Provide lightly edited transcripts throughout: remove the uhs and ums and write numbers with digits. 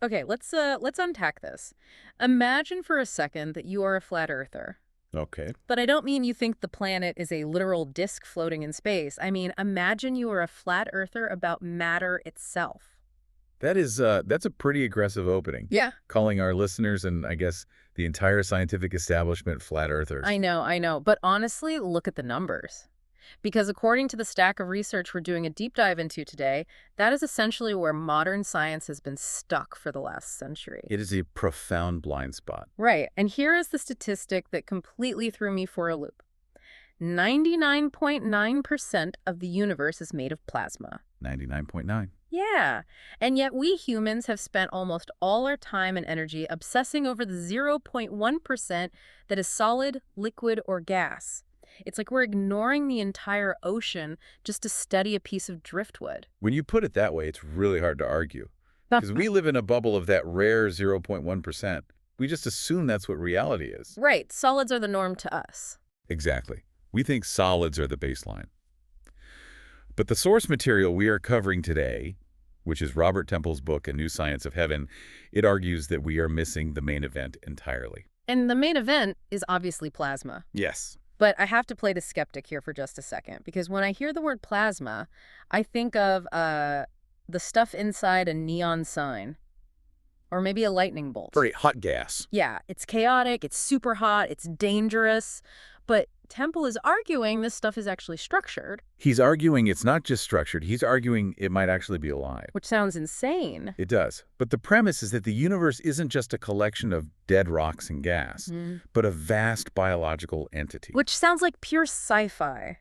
Okay, let's unpack this. Imagine for a second that you are a flat earther. Okay. But I don't mean you think the planet is a literal disk floating in space. I mean, imagine you are a flat earther about matter itself. That's a pretty aggressive opening, Yeah. calling our listeners and I guess the entire scientific establishment flat earthers. I know. But honestly, look at the numbers. Because according to the stack of research we're doing a deep dive into today, that is essentially where modern science has been stuck for the last century. It is a profound blind spot. Right. And here is the statistic that completely threw me for a loop. 99.9% of the universe is made of plasma. 99.9. Yeah. And yet we humans have spent almost all our time and energy obsessing over the 0.1% that is solid, liquid, or gas. It's like we're ignoring the entire ocean just to study a piece of driftwood. When you put it that way, it's really hard to argue. Because we live in a bubble of that rare 0.1%. We just assume that's what reality is. Right. Solids are the norm to us. Exactly. We think solids are the baseline. But the source material we are covering today, which is Robert Temple's book, A New Science of Heaven, it argues that we are missing the main event entirely. And the main event is obviously plasma. Yes. But I have to play the skeptic here for just a second, because when I hear the word plasma, I think of the stuff inside a neon sign. Or maybe a lightning bolt. Very hot gas. Yeah, it's chaotic, it's super hot, it's dangerous. But Temple is arguing this stuff is actually structured. He's arguing it's not just structured. He's arguing it might actually be alive. Which sounds insane. It does. But the premise is that the universe isn't just a collection of dead rocks and gas, but a vast biological entity. Which sounds like pure sci-fi.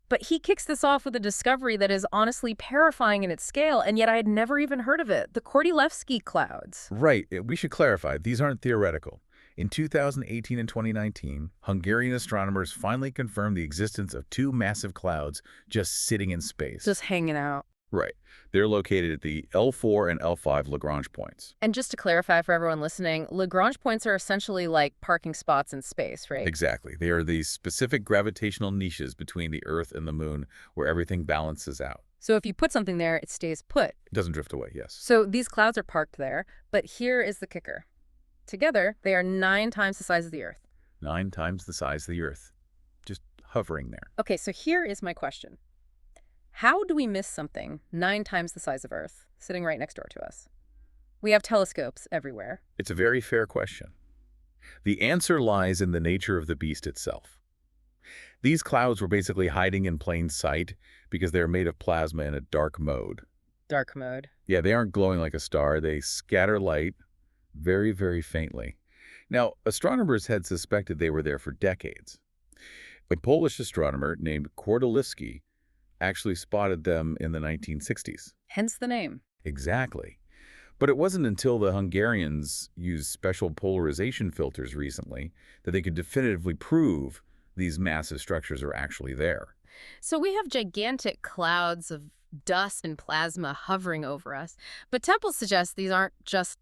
But he kicks this off with a discovery that is honestly terrifying in its scale, and yet I had never even heard of it. The Kordylewski clouds. Right. We should clarify. These aren't theoretical. In 2018 and 2019, Hungarian astronomers finally confirmed the existence of two massive clouds just sitting in space. Just hanging out. Right. They're located at the L4 and L5 Lagrange points. And just to clarify for everyone listening, Lagrange points are essentially like parking spots in space, right? Exactly. They are these specific gravitational niches between the Earth and the Moon where everything balances out. So if you put something there, it stays put. It doesn't drift away, yes. So these clouds are parked there, but here is the kicker. Together, they are 9 times the size of the Earth. 9 times the size of the Earth. Just hovering there. Okay, so here is my question. How do we miss something 9 times the size of Earth sitting right next door to us? We have telescopes everywhere. It's a very fair question. The answer lies in the nature of the beast itself. These clouds were basically hiding in plain sight because they're made of plasma in a dark mode. Dark mode. Yeah, they aren't glowing like a star. They scatter light very, very faintly. Now, astronomers had suspected they were there for decades. A Polish astronomer named Kordylewski actually spotted them in the 1960s. Hence the name. Exactly. But it wasn't until the Hungarians used special polarization filters recently that they could definitively prove these massive structures are actually there. So we have gigantic clouds of dust and plasma hovering over us. But Temple suggests these aren't just,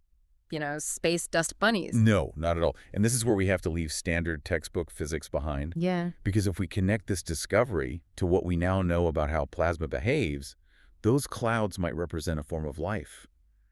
space dust bunnies. No, not at all. And this is where we have to leave standard textbook physics behind. Yeah. Because if we connect this discovery to what we now know about how plasma behaves, those clouds might represent a form of life.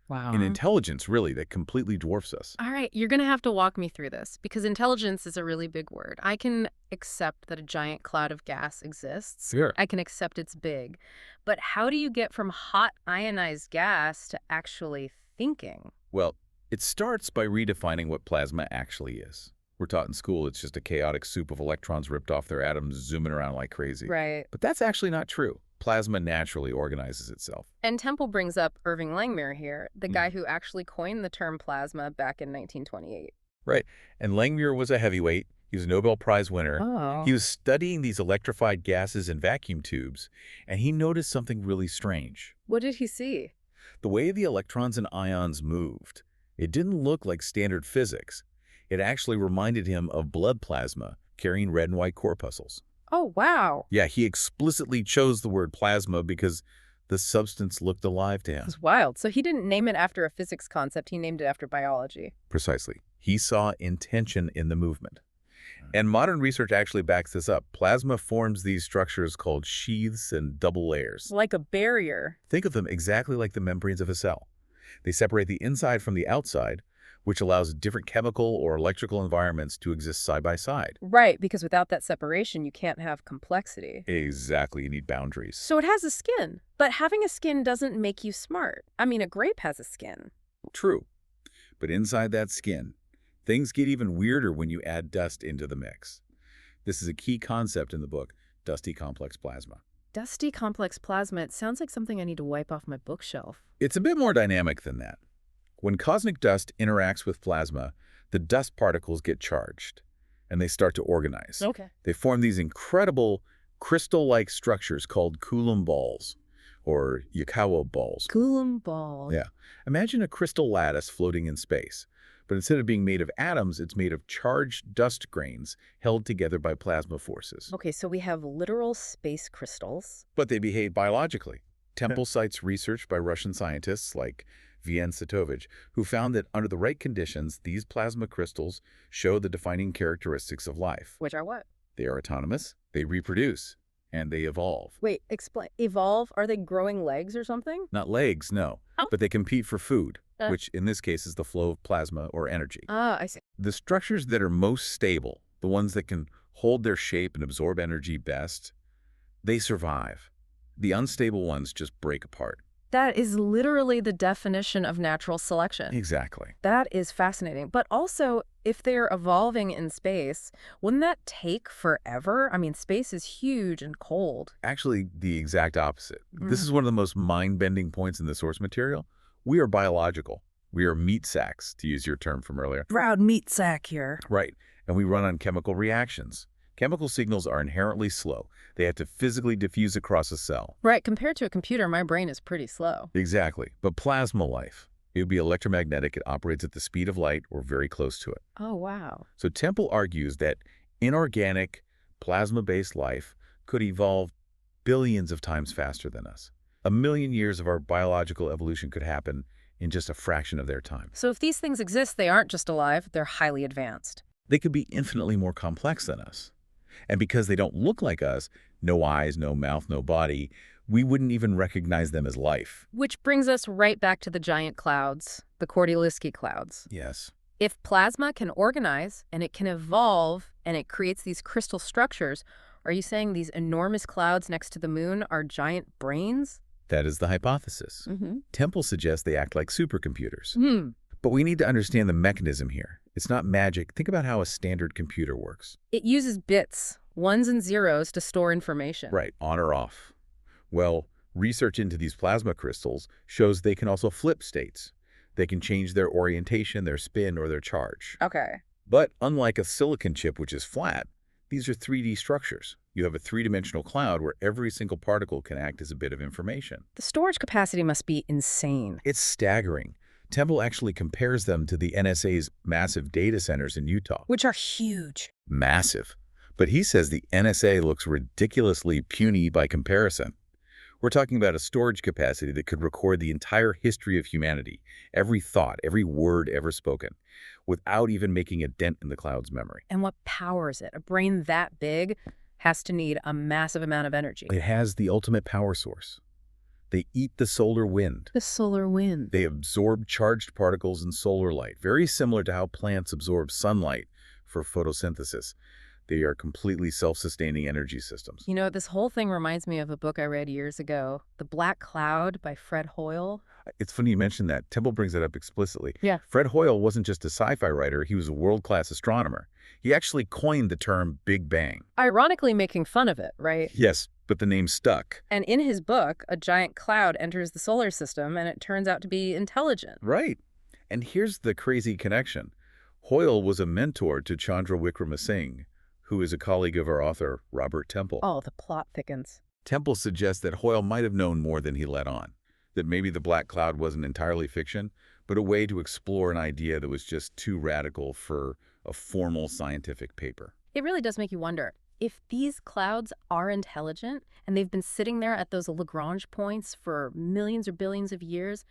Wow. An intelligence, really, that completely dwarfs us. All right, you're going to have to walk me through this, because intelligence is a really big word. I can accept that a giant cloud of gas exists. Sure. I can accept it's big. But how do you get from hot ionized gas to actually thinking? Well, it starts by redefining what plasma actually is. We're taught in school it's just a chaotic soup of electrons ripped off their atoms zooming around like crazy. Right. But that's actually not true. Plasma naturally organizes itself. And Temple brings up Irving Langmuir here, the guy who actually coined the term plasma back in 1928. Right. And Langmuir was a heavyweight. He was a Nobel Prize winner. Oh. He was studying these electrified gases in vacuum tubes, and he noticed something really strange. What did he see? The way the electrons and ions moved, it didn't look like standard physics. It actually reminded him of blood plasma carrying red and white corpuscles. Oh, wow. Yeah, he explicitly chose the word plasma because the substance looked alive to him. That's wild. So he didn't name it after a physics concept. He named it after biology. Precisely. He saw intention in the movement. And modern research actually backs this up. Plasma forms these structures called sheaths and double layers. Like a barrier. Think of them exactly like the membranes of a cell. They separate the inside from the outside, which allows different chemical or electrical environments to exist side by side. Right, because without that separation, you can't have complexity. Exactly, you need boundaries. So it has a skin, but having a skin doesn't make you smart. I mean, a grape has a skin. True. But inside that skin, things get even weirder when you add dust into the mix. This is a key concept in the book, Dusty Complex Plasma. Dusty complex plasma, it sounds like something I need to wipe off my bookshelf. It's a bit more dynamic than that. When cosmic dust interacts with plasma, the dust particles get charged, and they start to organize. Okay. They form these incredible crystal-like structures called Coulomb balls, or Yukawa balls. Coulomb ball. Yeah. Imagine a crystal lattice floating in space, but instead of being made of atoms, it's made of charged dust grains held together by plasma forces. Okay, so we have literal space crystals. But they behave biologically. Temple cites research by Russian scientists like Vien Sitovich, who found that under the right conditions, these plasma crystals show the defining characteristics of life. Which are what? They are autonomous, they reproduce, and they evolve. Wait, explain. Evolve? Are they growing legs or something? Not legs, no, Oh. but they compete for food, Uh. which in this case is the flow of plasma or energy. Ah, I see. The structures that are most stable, the ones that can hold their shape and absorb energy best, they survive. The unstable ones just break apart. That is literally the definition of natural selection. Exactly. That is fascinating. But also, if they're evolving in space, wouldn't that take forever? I mean, space is huge and cold. Actually, the exact opposite. This is one of the most mind-bending points in the source material. We are biological. We are meat sacks, to use your term from earlier. Proud meat sack here. Right. And we run on chemical reactions. Chemical signals are inherently slow. They have to physically diffuse across a cell. Right, compared to a computer, my brain is pretty slow. Exactly. But plasma life, it would be electromagnetic. It operates at the speed of light or very close to it. Oh, wow. So Temple argues that inorganic, plasma-based life could evolve billions of times faster than us. 1,000,000 years of our biological evolution could happen in just a fraction of their time. So if these things exist, they aren't just alive, they're highly advanced. They could be infinitely more complex than us. And because they don't look like us, no eyes, no mouth, no body, we wouldn't even recognize them as life. Which brings us right back to the giant clouds, the Kordylewski clouds. Yes. If plasma can organize and it can evolve and it creates these crystal structures, are you saying these enormous clouds next to the moon are giant brains? That is the hypothesis. Temple suggests they act like supercomputers. But we need to understand the mechanism here. It's not magic. Think about how a standard computer works. It uses bits, ones and zeros, to store information. Right, on or off. Well, research into these plasma crystals shows they can also flip states. They can change their orientation, their spin, or their charge. Okay. But unlike a silicon chip, which is flat, these are 3D structures. You have a three-dimensional cloud where every single particle can act as a bit of information. The storage capacity must be insane. It's staggering. Temple actually compares them to the NSA's massive data centers in Utah. Which are huge. Massive. But he says the NSA looks ridiculously puny by comparison. We're talking about a storage capacity that could record the entire history of humanity, every thought, every word ever spoken, without even making a dent in the cloud's memory. And what powers it? A brain that big has to need a massive amount of energy. It has the ultimate power source. They eat the solar wind. The solar wind. They absorb charged particles in solar light, very similar to how plants absorb sunlight for photosynthesis. They are completely self-sustaining energy systems. You know, this whole thing reminds me of a book I read years ago, The Black Cloud by Fred Hoyle. It's funny you mentioned that. Temple brings it up explicitly. Yeah. Fred Hoyle wasn't just a sci-fi writer, he was a world-class astronomer. He actually coined the term Big Bang. Ironically making fun of it, right? Yes, but the name stuck. And in his book, a giant cloud enters the solar system and it turns out to be intelligent. Right. And here's the crazy connection. Hoyle was a mentor to Chandra Wickramasinghe, who is a colleague of our author, Robert Temple. Oh, the plot thickens. Temple suggests that Hoyle might have known more than he let on, that maybe the black cloud wasn't entirely fiction, but a way to explore an idea that was just too radical for a formal scientific paper. It really does make you wonder, if these clouds are intelligent and they've been sitting there at those Lagrange points for millions or billions of years,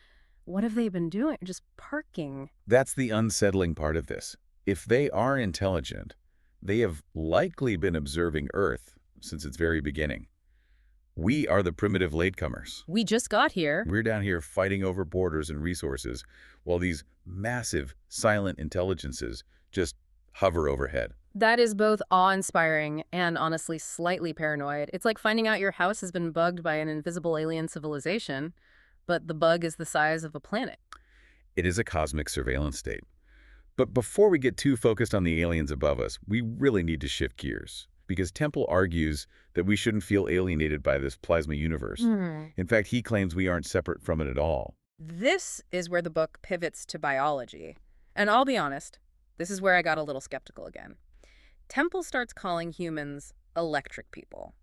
what have they been doing? Just parking. That's the unsettling part of this. If they are intelligent, they have likely been observing Earth since its very beginning. We are the primitive latecomers. We just got here. We're down here fighting over borders and resources while these massive, silent intelligences just hover overhead. That is both awe-inspiring and honestly slightly paranoid. It's like finding out your house has been bugged by an invisible alien civilization, but the bug is the size of a planet. It is a cosmic surveillance state. But before we get too focused on the aliens above us, we really need to shift gears. Because Temple argues that we shouldn't feel alienated by this plasma universe. In fact, he claims we aren't separate from it at all. This is where the book pivots to biology. And I'll be honest, this is where I got a little skeptical again. Temple starts calling humans electric people.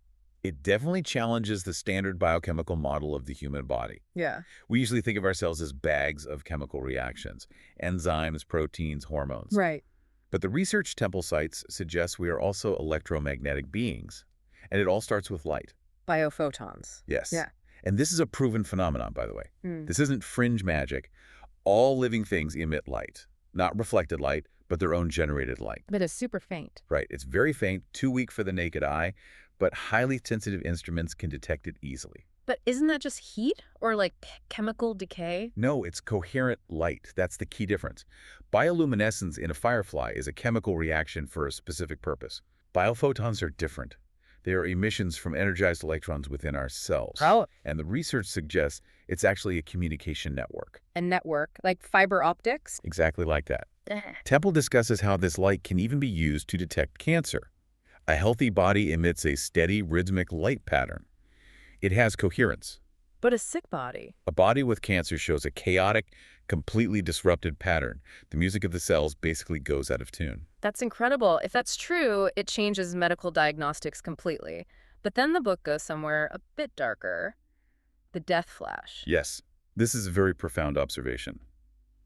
It definitely challenges the standard biochemical model of the human body. Yeah. We usually think of ourselves as bags of chemical reactions, enzymes, proteins, hormones. Right. But the research Temple cites suggests we are also electromagnetic beings, and it all starts with light. Biophotons. Yes. Yeah. And this is a proven phenomenon, by the way. Hmm. This isn't fringe magic. All living things emit light. Not reflected light, but their own generated light. But it's super faint. Right. It's very faint, too weak for the naked eye, but highly sensitive instruments can detect it easily. But isn't that just heat or like chemical decay? No, it's coherent light. That's the key difference. Bioluminescence in a firefly is a chemical reaction for a specific purpose. Biophotons are different. They are emissions from energized electrons within our cells. Oh. And the research suggests it's actually a communication network. A network, like fiber optics? Exactly like that. Eh. Temple discusses how this light can even be used to detect cancer. A healthy body emits a steady, rhythmic light pattern. It has coherence. But a sick body. A body with cancer shows a chaotic, completely disrupted pattern. The music of the cells basically goes out of tune. That's incredible. If that's true, it changes medical diagnostics completely. But then the book goes somewhere a bit darker. The death flash. Yes, this is a very profound observation.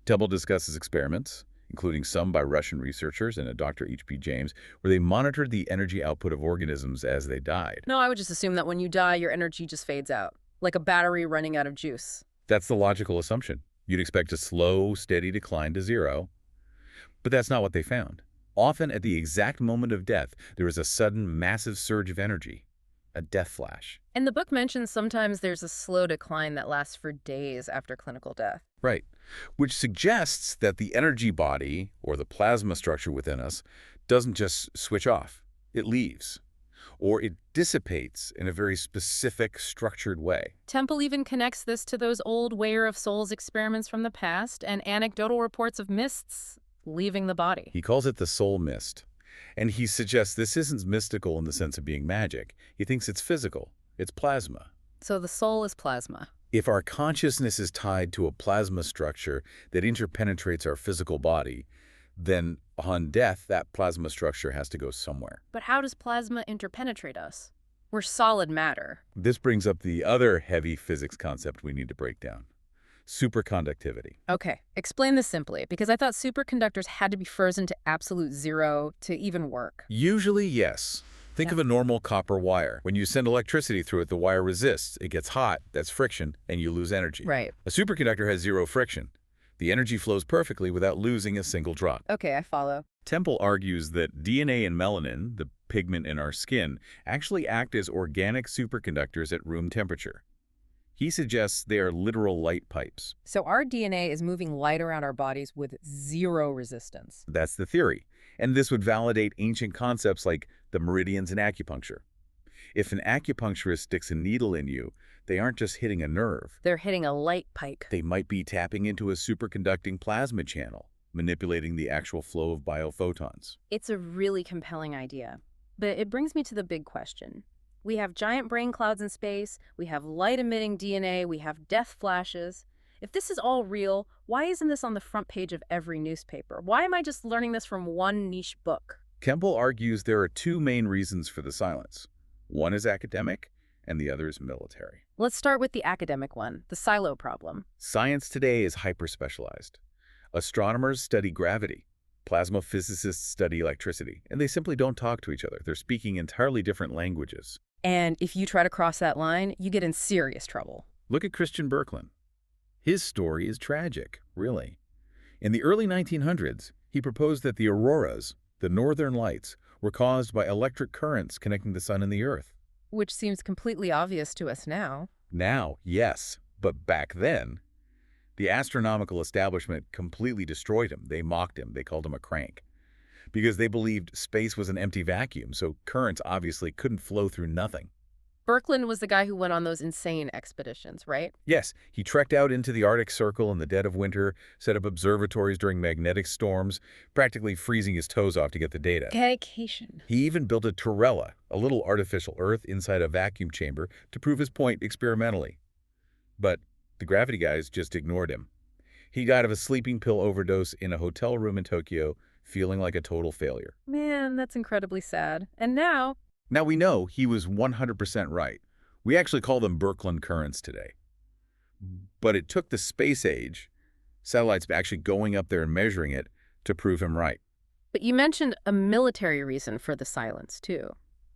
Temple discusses experiments, including some by Russian researchers and a Dr. H.P. James, where they monitored the energy output of organisms as they died. No, I would just assume that when you die, your energy just fades out, like a battery running out of juice. That's the logical assumption. You'd expect a slow, steady decline to zero. But that's not what they found. Often, at the exact moment of death, there is a sudden, massive surge of energy, a death flash. And the book mentions sometimes there's a slow decline that lasts for days after clinical death. Right. Which suggests that the energy body, or the plasma structure within us, doesn't just switch off. It leaves. Or it dissipates in a very specific, structured way. Temple even connects this to those old Weir of Souls experiments from the past and anecdotal reports of mists leaving the body. He calls it the soul mist. And he suggests this isn't mystical in the sense of being magic. He thinks it's physical. It's plasma. So the soul is plasma. If our consciousness is tied to a plasma structure that interpenetrates our physical body, then on death, that plasma structure has to go somewhere. But how does plasma interpenetrate us? We're solid matter. This brings up the other heavy physics concept we need to break down. Superconductivity. Okay, explain this simply, because I thought superconductors had to be frozen to absolute zero to even work. Usually, yes. Think of a normal copper wire. When you send electricity through it, the wire resists. It gets hot, that's friction, and you lose energy. Right. A superconductor has zero friction. The energy flows perfectly without losing a single drop. Okay, I follow. Temple argues that DNA and melanin, the pigment in our skin, actually act as organic superconductors at room temperature. He suggests they are literal light pipes. So our DNA is moving light around our bodies with zero resistance. That's the theory. And this would validate ancient concepts like the meridians in acupuncture. If an acupuncturist sticks a needle in you, they aren't just hitting a nerve. They're hitting a light pike. They might be tapping into a superconducting plasma channel, manipulating the actual flow of biophotons. It's a really compelling idea. But it brings me to the big question. We have giant brain clouds in space, we have light-emitting DNA, we have death flashes. If this is all real, why isn't this on the front page of every newspaper? Why am I just learning this from one niche book? Temple argues there are two main reasons for the silence. One is academic, and the other is military. Let's start with the academic one, the silo problem. Science today is hyper-specialized. Astronomers study gravity. Plasma physicists study electricity, and they simply don't talk to each other. They're speaking entirely different languages. And if you try to cross that line, you get in serious trouble. Look at Christian Birkeland. His story is tragic, really. In the early 1900s, he proposed that the auroras, the northern lights, were caused by electric currents connecting the sun and the earth. Which seems completely obvious to us now. Now, yes, but back then, the astronomical establishment completely destroyed him. They mocked him. They called him a crank because they believed space was an empty vacuum, so currents obviously couldn't flow through nothing. Birkeland was the guy who went on those insane expeditions, right? Yes, he trekked out into the Arctic Circle in the dead of winter, set up observatories during magnetic storms, practically freezing his toes off to get the data. Dedication. He even built a Torella, a little artificial Earth inside a vacuum chamber, to prove his point experimentally. But the gravity guys just ignored him. He died of a sleeping pill overdose in a hotel room in Tokyo, feeling like a total failure. Man, that's incredibly sad. And now, Now we know he was 100% right. We actually call them Birkeland currents today. But it took the space age, satellites actually going up there and measuring it, to prove him right. but you mentioned a military reason for the silence, too.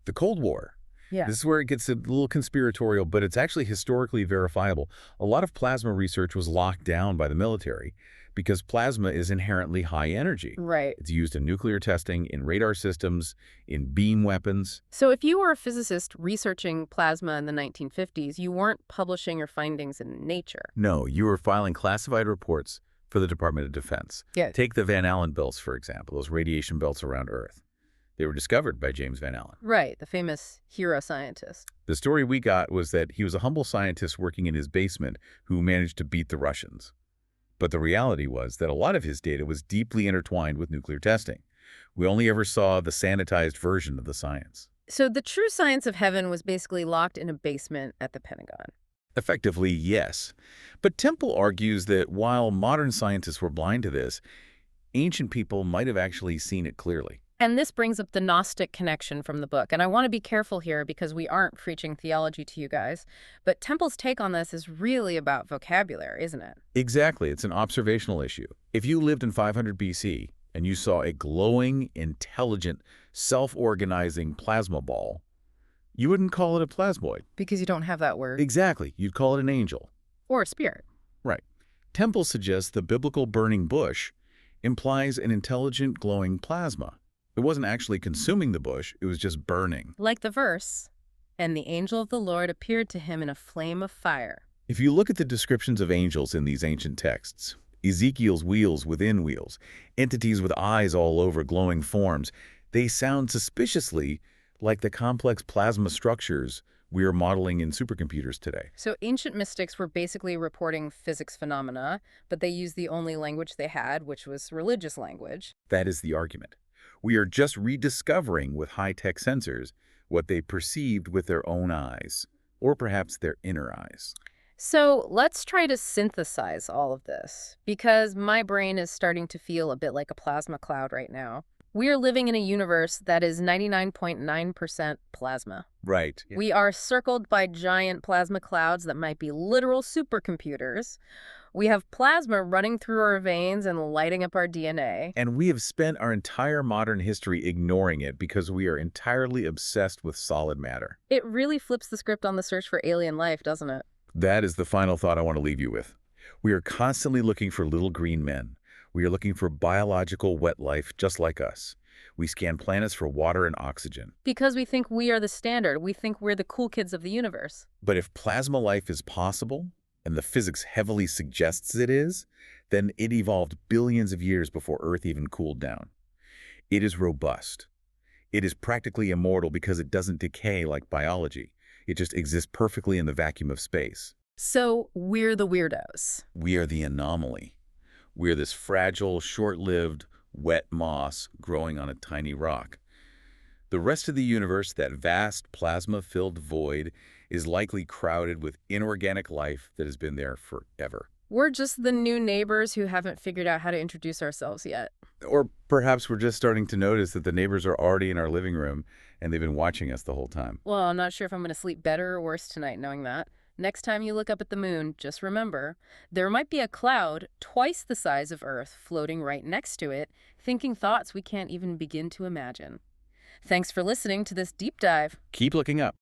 The Cold War. Yeah. This is where it gets a little conspiratorial, but it's actually historically verifiable. A lot of plasma research was locked down by the military because plasma is inherently high energy. Right. It's used in nuclear testing, in radar systems, in beam weapons. So if you were a physicist researching plasma in the 1950s, you weren't publishing your findings in Nature. No, you were filing classified reports for the Department of Defense. Yeah. Take the Van Allen belts, for example, those radiation belts around Earth. They were discovered by James Van Allen. Right, the famous hero scientist. The story we got was that he was a humble scientist working in his basement who managed to beat the Russians. But the reality was that a lot of his data was deeply intertwined with nuclear testing. We only ever saw the sanitized version of the science. So the true science of heaven was basically locked in a basement at the Pentagon. Effectively, yes. But Temple argues that while modern scientists were blind to this, ancient people might have actually seen it clearly. And this brings up the Gnostic connection from the book. And I want to be careful here because we aren't preaching theology to you guys. But Temple's take on this is really about vocabulary, isn't it? Exactly. It's an observational issue. If you lived in 500 BC and you saw a glowing, intelligent, self-organizing plasma ball, you wouldn't call it a plasmoid. Because you don't have that word. Exactly. You'd call it an angel. Or a spirit. Right. Temple suggests the biblical burning bush implies an intelligent, glowing plasma. It wasn't actually consuming the bush, it was just burning. Like the verse, and the angel of the Lord appeared to him in a flame of fire. If you look at the descriptions of angels in these ancient texts, Ezekiel's wheels within wheels, entities with eyes all over glowing forms, they sound suspiciously like the complex plasma structures we are modeling in supercomputers today. So ancient mystics were basically reporting physics phenomena, but they used the only language they had, which was religious language. That is the argument. We are just rediscovering with high-tech sensors what they perceived with their own eyes, or perhaps their inner eyes. So let's try to synthesize all of this, because my brain is starting to feel a bit like a plasma cloud right now. We are living in a universe that is 99.9% plasma. Right. We are circled by giant plasma clouds that might be literal supercomputers. We have plasma running through our veins and lighting up our DNA. And we have spent our entire modern history ignoring it because we are entirely obsessed with solid matter. It really flips the script on the search for alien life, doesn't it? That is the final thought I want to leave you with. We are constantly looking for little green men. We are looking for biological wet life just like us. We scan planets for water and oxygen. Because we think we are the standard. We think we're the cool kids of the universe. But if plasma life is possible, and the physics heavily suggests it is, then it evolved billions of years before Earth even cooled down. It is robust. It is practically immortal because it doesn't decay like biology. It just exists perfectly in the vacuum of space. So we're the weirdos. We are the anomaly. We are this fragile, short-lived, wet moss growing on a tiny rock. The rest of the universe, that vast plasma-filled void, is likely crowded with inorganic life that has been there forever. We're just the new neighbors who haven't figured out how to introduce ourselves yet. Or perhaps we're just starting to notice that the neighbors are already in our living room and they've been watching us the whole time. Well, I'm not sure if I'm going to sleep better or worse tonight knowing that. Next time you look up at the moon, just remember, there might be a cloud twice the size of Earth floating right next to it, thinking thoughts we can't even begin to imagine. Thanks for listening to this deep dive. Keep looking up.